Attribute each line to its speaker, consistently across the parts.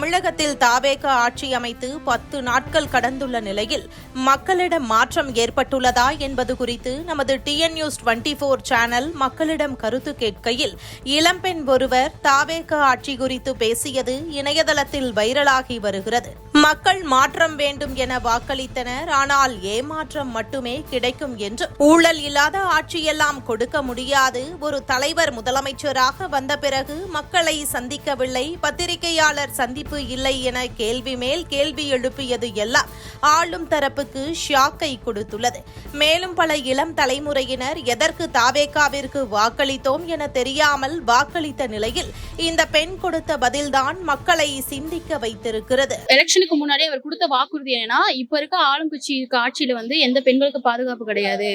Speaker 1: தமிழகத்தில் தாவேக ஆட்சி அமைத்து 10 நாட்கள் கடந்துள்ள நிலையில் மக்களிடம் மாற்றம் ஏற்பட்டுள்ளதா என்பது குறித்து நமது டிஎன் நியூஸ் 24 சேனல் மக்களிடம் கருத்து கேட்கையில் இளம்பெண் ஒருவர் தாவேக ஆட்சி குறித்து பேசியது இணையதளத்தில் வைரலாகி வருகிறது. மக்கள் மாற்றம் வேண்டும் என வாக்களித்தனர், ஆனால் ஏமாற்றம் மட்டுமே கிடைக்கும் என்றும், ஊழல் இல்லாத ஆட்சியெல்லாம் கொடுக்க முடியாது, ஒரு தலைவர் முதலமைச்சராக வந்த பிறகு மக்களை சந்திக்கவில்லை, பத்திரிகையாளர் சந்திப்பு இல்லை என கேள்வி மேல் கேள்வி எழுப்பியது எல்லாம் ஆளும் தரப்புக்கு ஷாக்கை கொடுத்துள்ளது. மேலும் பல இளம் தலைமுறையினர் எதற்கு தாவேகாவிற்கு வாக்களித்தோம் என தெரியாமல் வாக்களித்த நிலையில் இந்த பெண் கொடுத்த பதில்தான் மக்களை சிந்திக்க வைத்திருக்கிறது.
Speaker 2: எலெக்ஷனுக்கு முன்னாடி அவர் கொடுத்த வாக்குறுதி என்னன்னா, இப்ப இருக்க ஆளும் கட்சி ஆட்சியில எந்த பெண்களுக்கு பாதுகாப்பு கிடையாது,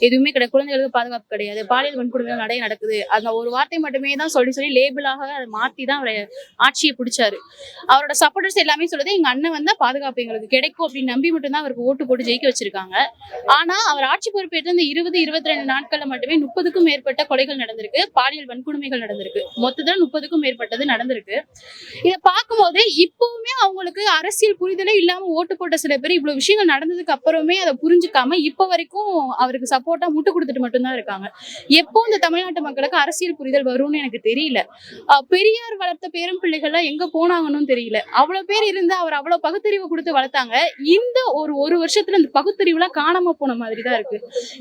Speaker 2: எதுவுமே கிடையாது, குழந்தைகளுக்கு பாதுகாப்பு கிடையாது, பாலியல் வன்கொடுமைகள் நிறைய நடக்குது, அந்த ஒரு வார்த்தை மட்டுமே தான் சொல்லி லேபிளாக அதை மாத்தி தான் அவர் ஆட்சியை பிடிச்சாரு. அவரோட சப்போர்ட்டர்ஸ் எல்லாமே சொல்லுது, எங்க அண்ணன் வந்தா பாதுகாப்பு எங்களுக்கு கிடைக்கும் அப்படின்னு நம்பி மட்டும்தான் அவருக்கு ஓட்டு போட்டு ஜெயிக்க வச்சிருக்காங்க. ஆனா அவர் ஆட்சி பொறுப்பேற்று இந்த 20-22 நாட்கள்ல மட்டுமே 30க்கும் மேற்பட்ட கொலைகள் நடந்திருக்கு, பாலியல் வன்கொடுமைகள் நடந்திருக்கு, மொத்தத்துல 30க்கும் மேற்பட்டது நடந்திருக்கு. இதை பார்க்கும்போது இப்பவுமே அவங்களுக்கு அரசியல் புரிதலே இல்லாம ஓட்டு போட்ட சில பேர் இவ்வளவு விஷயங்கள் நடந்ததுக்கு அப்புறமே அதை புரிஞ்சுக்காம இப்ப வரைக்கும் அவருக்கு சப்போர்ட்டா முட்டு கொடுத்துட்டு மட்டும்தான் இருக்காங்க. எப்போ இந்த தமிழ்நாட்டு மக்களுக்கு அரசியல் புரிதல் வரும்னு எனக்கு தெரியல. பெரியார் வளர்த்த பேரும் பிள்ளைகள்லாம் எங்க போனாங்கன்னு தெரியல. அவ்வளவு பேர் இருந்து அவர் அவ்வளவு பகுத்தறிவு கொடுத்து வளர்த்தாங்க. இந்த ஒரு வருஷத்துல இந்த பகுத்தறிவுலாம் காணாம போன மாதிரி தான் இருக்கு.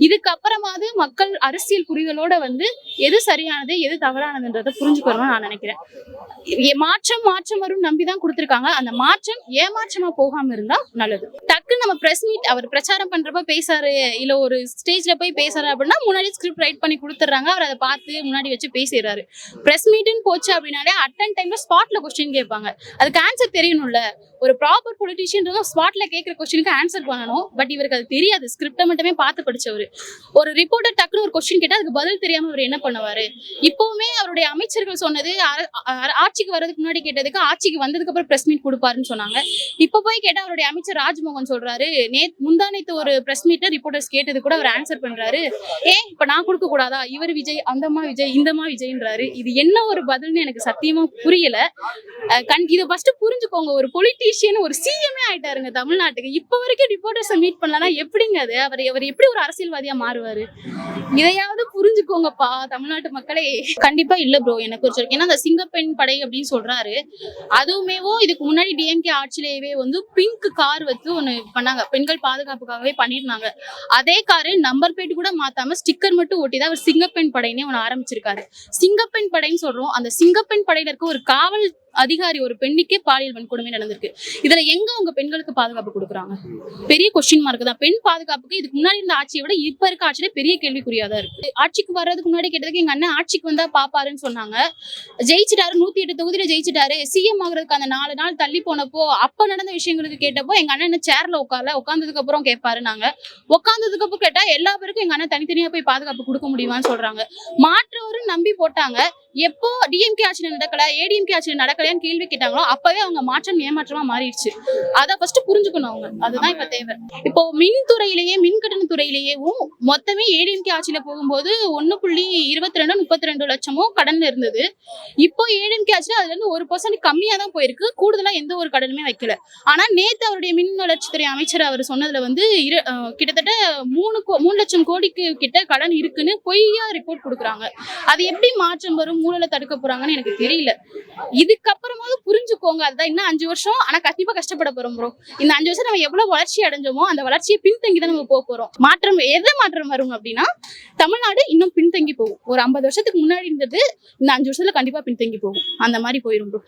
Speaker 2: இதுக்கப்புறமாவது மக்கள் அரசியல் புரிதலோட எது சரியானது எது தவறானதுன்றதை புரிஞ்சுக்கணும்னு நான் நினைக்கிறேன். மாற்றம் வரும் நம்பிதான் கொடுத்திருக்காங்க. அந்த மாற்றம் ஏமாற்றமா போகாம இருந்தா நல்லது. டக்கு நம்ம பிரஸ் மீட் அவர் பிரச்சாரம் பண்றப்ப பேசாரு, இல்ல ஒரு ஸ்டேஜ்ல போய் பேசாரு அப்படின்னா முன்னாடி ஸ்கிரிப்ட் ரைட் பண்ணி கொடுத்துறாங்க. அவர் அதை பார்த்து முன்னாடி வச்சு பேசிடுறாரு. பிரஸ் மீட்னு போச்சு அப்படின்னாலே அட்டன் டைம்ல ஸ்பாட்ல கொஸ்டின் கேட்பாங்க. அதுக்கு ஆன்சர் தெரியணும்ல. ஒரு ப்ராப்பர் பொலிட்டிஷியன் ஸ்பாட்ல கேட்கிற கொஸ்டினுக்கு ஆன்சர் பண்ணணும். பட் இவருக்கு அது தெரியாது. ஸ்கிரிப்டை மட்டுமே பார்த்து படிச்சவர். ஒரு ரிப்போர்ட்டர் டக்குனு ஒரு கொஸ்டின் கேட்டா அதுக்கு பதில் தெரியாம அவர் என்ன பண்ணுவாரு? இப்பவுமே அவருடைய அமைச்சர்கள் சொன்னது ஆட்சிக்கு வர்றதுக்கு முன்னாடி கேட்டதுக்கு ஆட்சிக்கு வந்ததுக்கு அப்புறம் பிரஸ் மீட் கொடுப்பாருன்னு சொன்னாங்க. இப்ப போய் கேட்டா அவருடைய அமைச்சர் ராஜ்மோகன் சொல்றாரு, முந்தானைத்து ஒரு பிரஸ் மீட்ல ரிப்போர்ட்டர்ஸ் கேட்டது கூட அவர் ஆன்சர் பண்றாரு. இப்ப நான் கொடுக்க கூடாதா? இவர் விஜய், அந்தமா விஜய், இந்தமா விஜய்ன்றாரு. இது என்ன ஒரு பதில்னு எனக்கு சத்தியமா புரியல. இதை ஃபர்ஸ்ட் புரிஞ்சுக்கோங்க. ஒரு பொலிட்டீஷியன் ஒரு சிஎம்ஏ ஆயிட்டாருங்க தமிழ்நாட்டுக்கு. இப்ப வரைக்கும் ரிப்போர்ட்டர்ஸை மீட் பண்ணலன்னா எப்படிங்க அது? அவர் எப்படி ஒரு அரசியல்வாதியா மாறுவாரு? இதையாவது புரிஞ்சுக்கோங்கப்பா தமிழ்நாட்டு மக்களே. கண்டிப்பா இல்ல ப்ரோ, எனக்கு ஒரு ஏன்னா அந்த சிங்கப்பெண் படை அப்படின்னு சொல்றாரு. அதுவுமே இதுக்கு முன்னாடி டிஎம்கே ஆட்சியிலேயே பிங்க் கார் ஒண்ணு பண்ணாங்க, பெண்கள் பாதுகாப்புக்காகவே பண்ணிருந்தாங்க. அதே காரு நம்பர் பிளேட் கூட மாத்தாம ஸ்டிக்கர் மட்டும் ஒட்டிதான் அவர் சிங்கப்பெண் படையினே ஒண்ணு ஆரம்பிச்சிருக்காரு. சிங்கப்பெண் படைன்னு சொல்றோம். அந்த சிங்கப்பெண் படையில இருக்க ஒரு காவல் அதிகாரி ஒரு பெண்ணுக்கே பாலியல் வன்கொடுமை நடந்திருக்கு. இதுல எங்க அவங்க பெண்களுக்கு பாதுகாப்பு கொடுக்குறாங்க? பெரிய கொஸ்டின் மார்க் தான். பெண் பாதுகாப்புக்கு இதுக்கு முன்னாடி இருந்த ஆட்சியை விட இப்ப இருக்க ஆட்சியில பெரிய கேள்விக்குறியாதான் இருக்கு. ஆட்சிக்கு வர்றதுக்கு முன்னாடி கேட்டதுக்கு எங்க அண்ணன் ஆட்சிக்கு வந்தா பாப்பாருன்னு சொன்னாங்க. ஜெயிச்சிட்டாரு, 108 தொகுதியில ஜெயிச்சிட்டாரு. சிஎம் ஆகுறதுக்கு அந்த 4 நாள் தள்ளி போனப்போ அப்ப நடந்த விஷயங்களுக்கு கேட்டப்போ எங்க அண்ணன் சேர்ல உட்கார்ந்ததுக்கு அப்புறம் கேட்பாரு. நாங்க உட்கார்ந்ததுக்கு அப்புறம் கேட்டா எல்லா பேருக்கும் எங்க அண்ணன் தனித்தனியா போய் பாதுகாப்பு கொடுக்க முடியுமான்னு சொல்றாங்க. மாற்றவரும் நம்பி போட்டாங்க. எப்போ டிஎம்கே ஆட்சியில நடக்கல, ஏடிஎம்கே ஆட்சியில நடக்கலையான்னு கேள்வி கேட்டாங்களோ அப்பவே அவங்க மாற்றம் ஏமாற்றமா மாறிடுச்சு. அதை ஃபர்ஸ்ட் புரிஞ்சுக்கணும் அவங்க. அதுதான் இப்ப தேவை. இப்போ மின்துறையிலேயே மின்கட்டண துறையிலேயும் மொத்தமே ஏடிஎம்கே ஆட்சியில போகும்போது 1.22-32 லட்சமும் கடன்ல இருந்தது. இப்போ ஏடிஎம்கே ஆட்சியில அதுல இருந்து 1% கம்மியா தான் போயிருக்கு. கூடுதலா எந்த ஒரு கடனுமே வைக்கல. ஆனா நேத்து அவருடைய மின் வளர்ச்சித்துறை அமைச்சர் அவர் சொன்னதுல கிட்டத்தட்ட 3 லட்சம் கோடிக்கு கிட்ட கடன் இருக்குன்னு பொய்யா ரிப்போர்ட் கொடுக்குறாங்க. அது எப்படி மாற்றம் வரும், ஊழலை தடுக்க போறாங்கன்னு எனக்கு தெரியல. இதுக்கப்புறமாவது புரிஞ்சுக்கோங்க. அதுதான் இன்னும் 5 வருஷம். ஆனா கண்டிப்பா கஷ்டப்பட போறோம் ப்ரோ. இந்த 5 வருஷம் நம்ம எவ்வளவு வளர்ச்சி அடைஞ்சோமோ அந்த வளர்ச்சியை பின்தங்கி தான் நம்ம போறோம். மாற்றம் வரும் அப்படின்னா தமிழ்நாடு இன்னும் பின்தங்கி போகும். ஒரு 50 வருஷத்துக்கு முன்னாடி இருந்தது இந்த 5 வருஷத்துல கண்டிப்பா பின்தங்கி போகும். அந்த மாதிரி போயிரும் ப்ரோ.